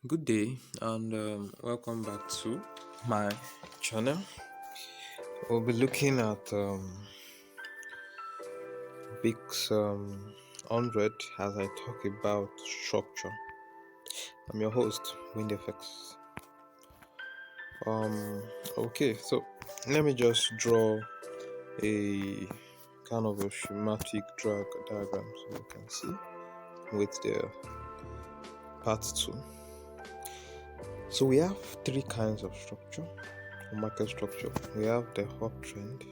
Good day and welcome back to my channel. We'll be looking at weeks 100 as I talk about structure. I'm your host, WindFX. Okay, so let me just draw a kind of a schematic diagram so you can see with the part 2. So we have three kinds of structure, market structure. We have the uptrend.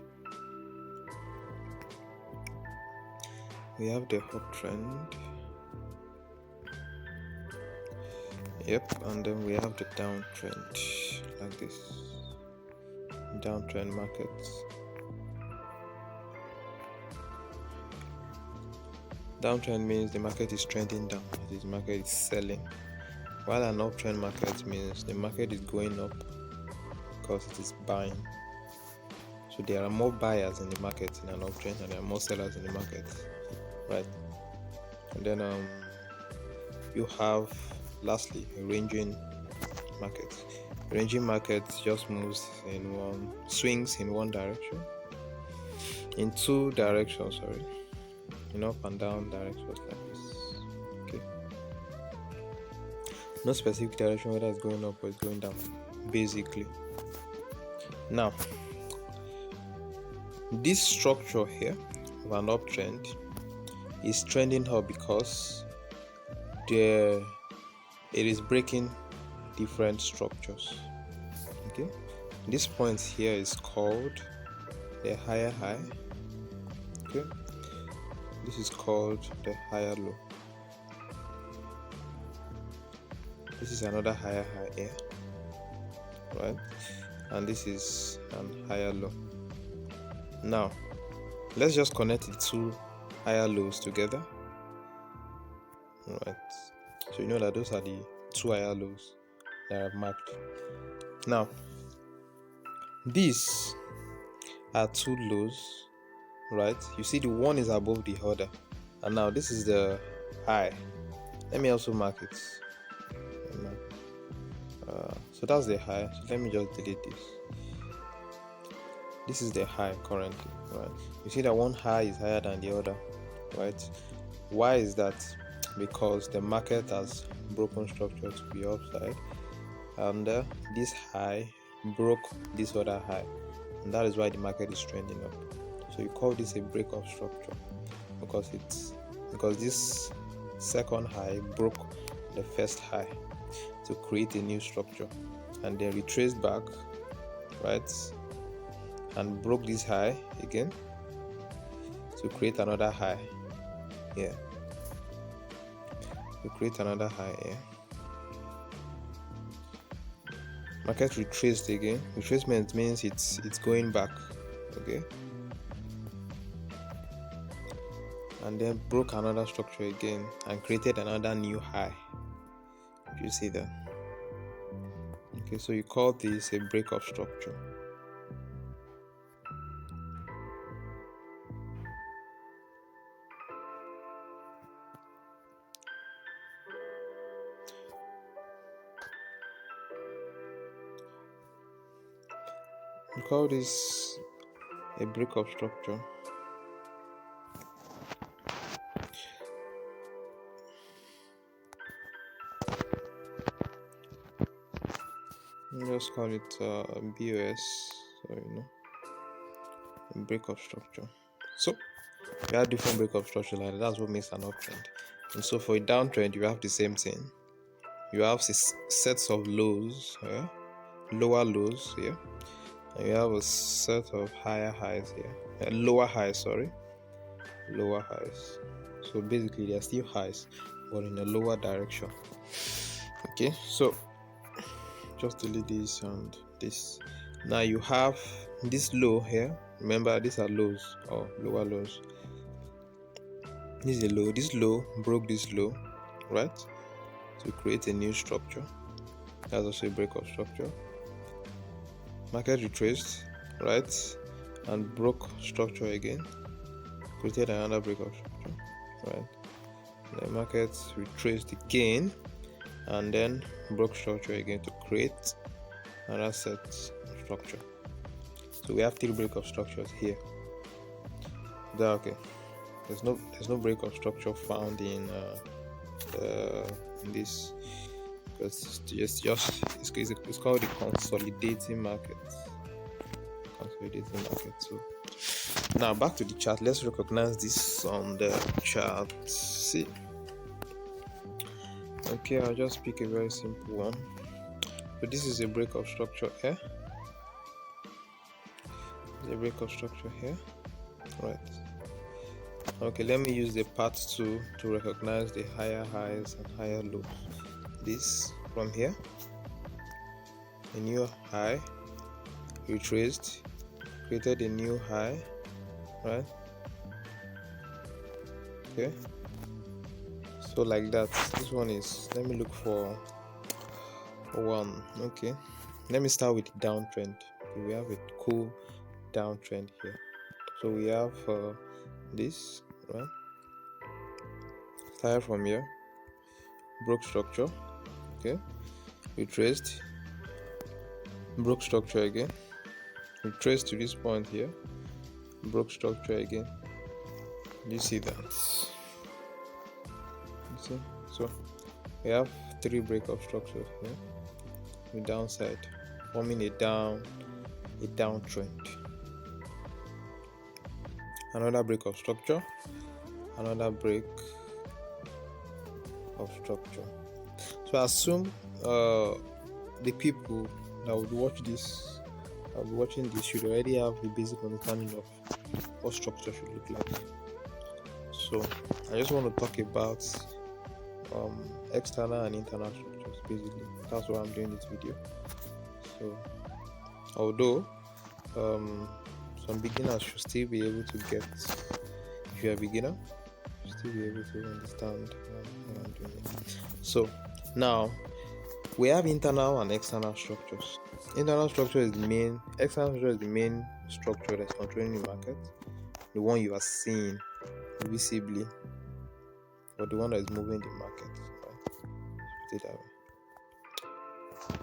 And then we have the downtrend, like this. Downtrend markets. Downtrend means the market is trending down, the market is selling. While an uptrend market means the market is going up because it is buying. So there are more buyers in the market in an uptrend and there are more sellers in the market, right? And then you have lastly a ranging market. Ranging market just swings in one direction, in two directions, in up and down directions like this. Okay. No specific direction whether it's going up or it's going down, basically. Now, this structure here of an uptrend is trending up because it is breaking different structures. Okay, this point here is called the higher high. Okay, this is called the higher low. This is another higher high here, right? And this is an higher low. Now let's just connect the two higher lows together, right? So you know that those are the two higher lows that I've marked. Now these are two lows, right? You see the one is above the other, and now this is the high. Let me also mark it. So that's the high. So let me just delete this. This is the high currently, right? You see that one high is higher than the other, right? Why is that? Because the market has broken structure to be upside, and this high broke this other high, and that is why the market is trending up. So you call this a break of structure because this second high broke the first high to create a new structure, and then retraced back, right, and broke this high again to create another high here. Market retraced again. Retracement means it's going back, okay, and then broke another structure again and created another new high. You see that? Okay, so you call this a break of structure. You call this a break of structure. Just call it BOS, so a break of structure. So we have different break of structure like that. That's what makes an uptrend. And so for a downtrend, you have the same thing. You have sets of lows, lower lows here, and you have a set of higher highs here, lower highs. So basically, they are still highs, but in a lower direction. Okay, so just delete this and this. Now you have this low here. Remember, these are lows or lower lows. This is a low. This low broke this low, right? To create a new structure. That's also a break of structure. Market retraced, right, and broke structure again. Created another break of structure, right? The market retraced again and then broke structure again to create another set structure. So we have 3 break of structures here. Okay. There's no break of structure found in this, because it's called the consolidating market. So now back to the chart. Let's recognize this on the chart. See, okay, I'll just pick a very simple one. So this is a break of structure here. The break of structure here, right? Okay, let me use the path tool to recognize the higher highs and higher lows. This from here, a new high, retraced, created a new high, right? Okay, so like that. This one is, let me look for one. Okay, let me start with the downtrend. Okay, we have a cool downtrend here. So we have this, right? Start from here, broke structure, okay, retraced, broke structure again, retraced to this point here, broke structure again. You see that? You see? So we have 3 break of structures here. The downside, forming a downtrend. Another break of structure, another break of structure. So assume the people that would watch this, watching this, should already have a basic understanding of what structure should look like. So I just want to talk about external and internal structures. Basically, that's why I'm doing this video. So although some beginners should still be able to get, if you're a beginner, you should still be able to understand what I'm doing it. So now we have internal and external structures. Internal structure is the main, external structure is the main structure that's controlling the market, the one you are seeing visibly, or the one that is moving the market. Put it that way.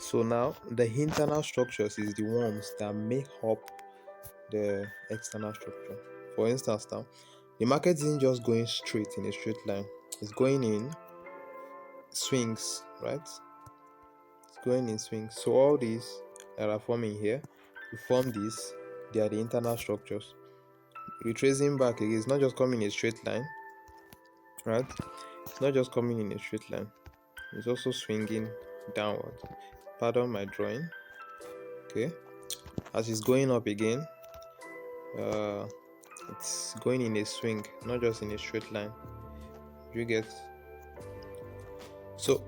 So now the internal structures is the ones that make up the external structure. For instance, now the market isn't just going straight in a straight line, it's going in swings, right? It's going in swings. So all these that are forming here, to form this, they are the internal structures. Retracing back again, it's not just coming in a straight line, right? It's not just coming in a straight line, it's also swinging downward. Pardon my drawing. Okay, as it's going up again, it's going in a swing, not just in a straight line. You get? So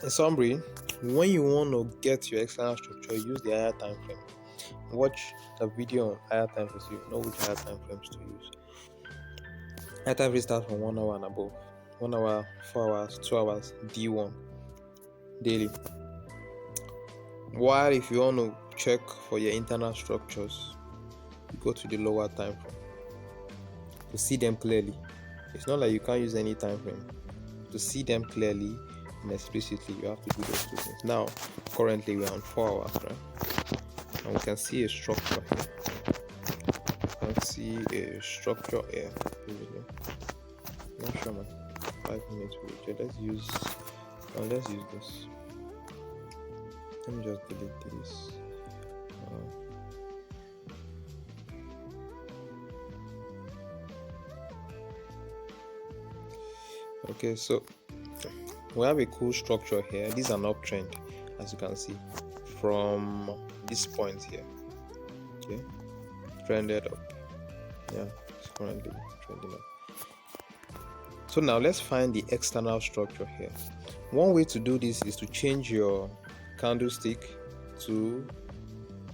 in summary, when you want to get your external structure, use the higher time frame. Watch the video on higher time frames, so you know which higher time frames to use. Higher time frame starts from 1 hour and above. 1 hour, 4 hours, 2 hours, D1 daily. While if you want to check for your internal structures, you go to the lower time frame to see them clearly. It's not like you can't use any time frame. To see them clearly and explicitly, you have to do those 2 things. Now, currently we're on 4 hours, right? And we can see a structure here. We can see a structure here. Not sure, man. 5 minutes. Okay, let's use this. Let me just delete this. Okay, so we have a cool structure here. This is an uptrend, as you can see, from this point here. Okay, trended up. Yeah, it's currently trending up. So now let's find the external structure here. One way to do this is to change your candlestick to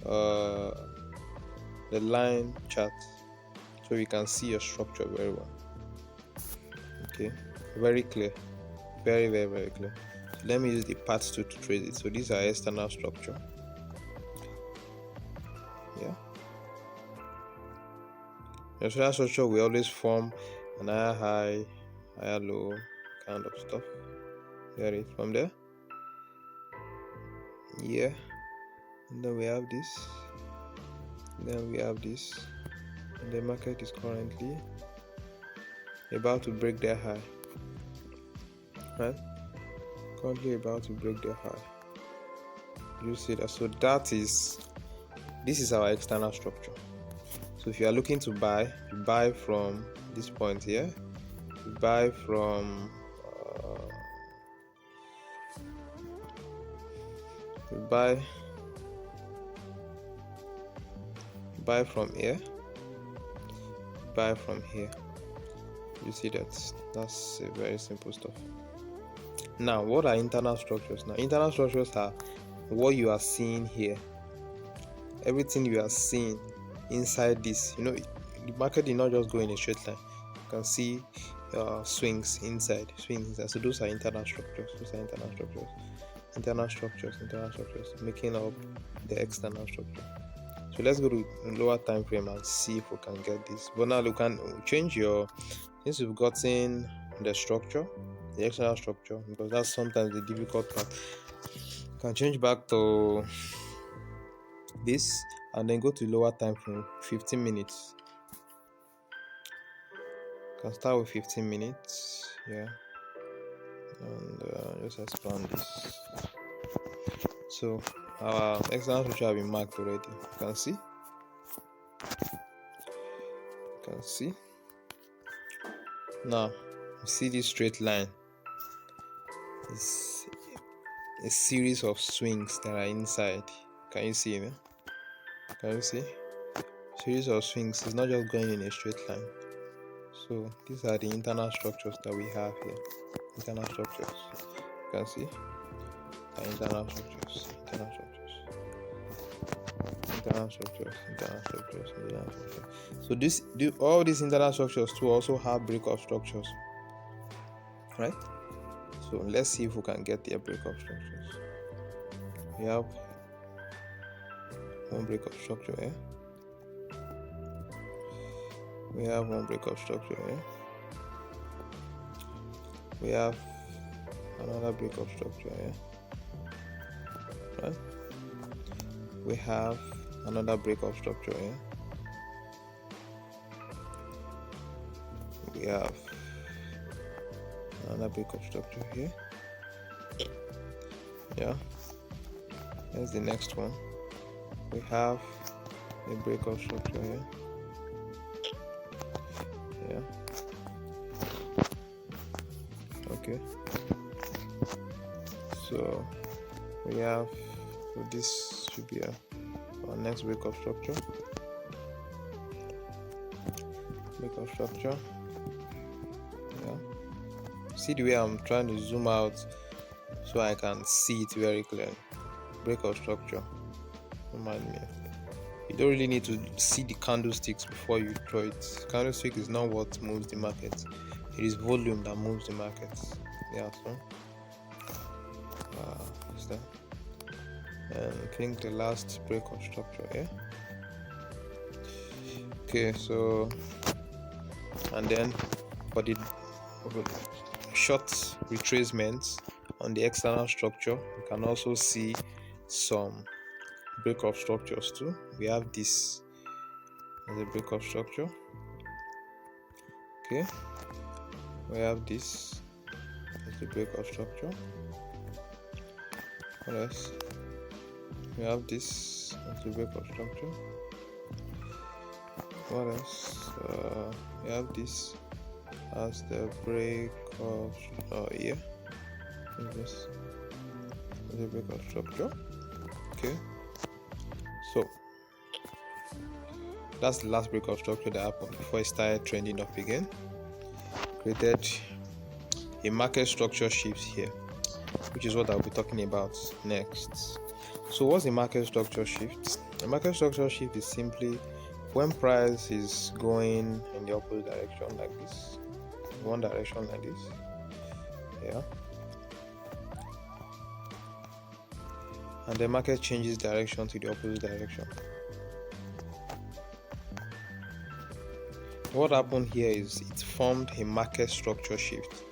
the line chart, so you can see your structure very well. Okay, very clear, very clear. So let me use the path tool to trace it. So these are external structure. Yeah, the external structure will always form an higher high, higher low kind of stuff. Get it from there? here, and then we have this, then we have this, and the market is currently about to break their high, right? Currently about to break their high. You see that? So this is our external structure. So if you are looking to buy, you buy from this point here, you buy from you buy from here, buy from here. You see that's a very simple stuff. Now, what are internal structures? Now, internal structures are what you are seeing here. Everything you are seeing inside this, the market did not just go in a straight line. You can see swings inside. So those are internal structures. Internal structures making up the external structure. So let's go to lower time frame and see if we can get this. But now you can change since you've gotten the structure, the external structure, because that's sometimes the difficult part. You can change back to this and then go to lower time frame, 15 minutes. You can start with 15 minutes, yeah, and just expand this. So our external structure have been marked already. You can see. Now you see this straight line. It's a series of swings that are inside. Can you see me? Can you see? Series of swings is not just going in a straight line. So these are the internal structures that we have here. Internal structures. You can see the internal structures. So all these internal structures too also have breakup structures, right? So let's see if we can get their breakup structures. We have one breakup structure here. We have one breakup structure here. We have another breakup structure here, right? We have another breakup structure here. We have another breakup structure here. Yeah, that's the next one. We have a breakup structure here. Yeah. Okay. So we have. So this should be our next breakup structure. Yeah. See the way I'm trying to zoom out so I can see it very clearly. Breakup structure. Don't mind me. You don't really need to see the candlesticks before you draw it. Candlestick is not what moves the market. It is volume that moves the market. Yeah, so what's that? And I think the last breakup structure here. Okay, so and then for the short retracements on the external structure, you can also see some breakup structures too. We have this as a breakup structure. Okay, we have this as the breakup structure. What else? We have this as the breakup structure. What else? We have this as the breakup here. This is the breakup structure. Okay. So that's the last breakup structure that happened before it started trending up again. Created a market structure shift here, which is what I'll be talking about next. So what's a market structure shift? A market structure shift is simply when price is going in the opposite direction like this, one direction like this, yeah, and the market changes direction to the opposite direction. What happened here is it formed a market structure shift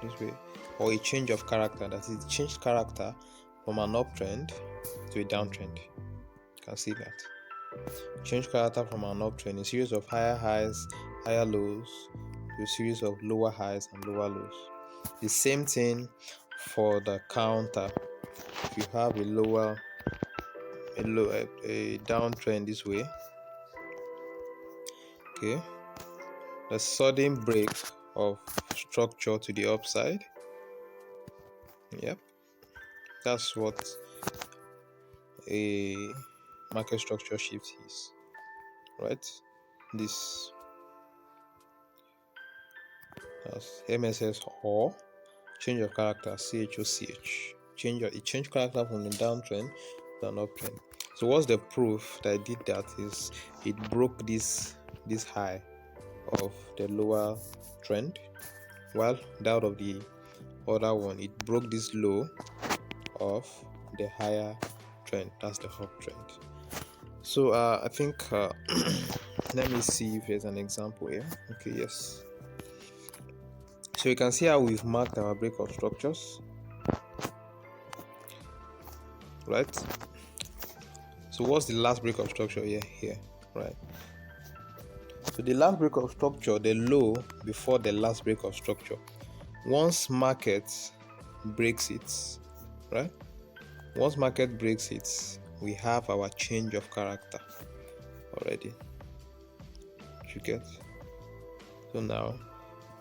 this way, or a change of character. That is, it changed character from an uptrend to a downtrend. You can see that. Change character from an uptrend, a series of higher highs, higher lows, to a series of lower highs and lower lows. The same thing for the counter. If you have a downtrend this way, okay, the sudden break of structure to the upside. Yep, that's what a market structure shift is, right? This MSS or change of character, CHOCH. Change character from the downtrend to an uptrend. So what's the proof that I did that is it broke this high of the lower trend, while that of the other one, it broke this low of the higher trend. That's the uptrend. So I think let me see if there's an example here. Okay, yes. So you can see how we've marked our breakout structures, right? So what's the last breakout structure here, right? So the last breakout structure, the low before the last breakout structure, once market breaks it, right? Once market breaks it, we have our change of character already. You get? So now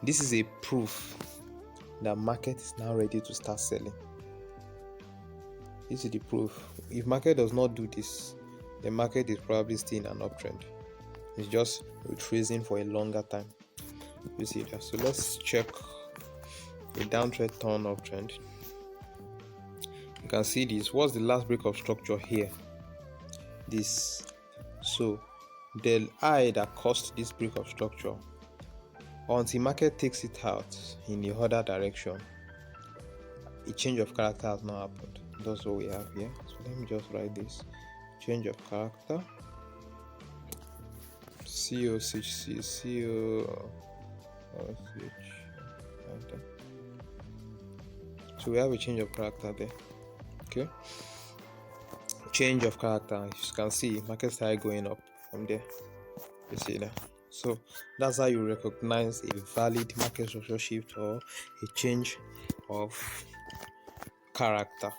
this is a proof that market is now ready to start selling. This is the proof. If market does not do this, the market is probably still in an uptrend. It's just retracing for a longer time. You see that? So let's check a downtrend turn uptrend. You can see this. What's the last break of structure here? This. So the high that caused this break of structure, until market takes it out in the other direction, a change of character has not happened. That's what we have here. So let me just write this: change of character, so we have a change of character there. Okay, change of character. As you can see, market started going up from there. You see that? So that's how you recognize a valid market structure shift or a change of character.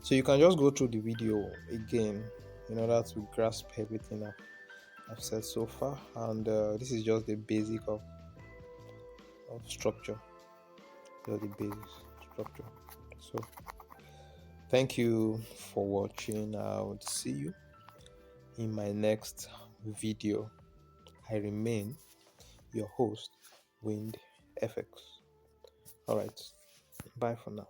So you can just go through the video again in order to grasp everything I've said so far, and this is just the basic of structure, just the basic structure. So thank you for watching. I would see you in my next video. I remain your host, Wind FX. All right, bye for now.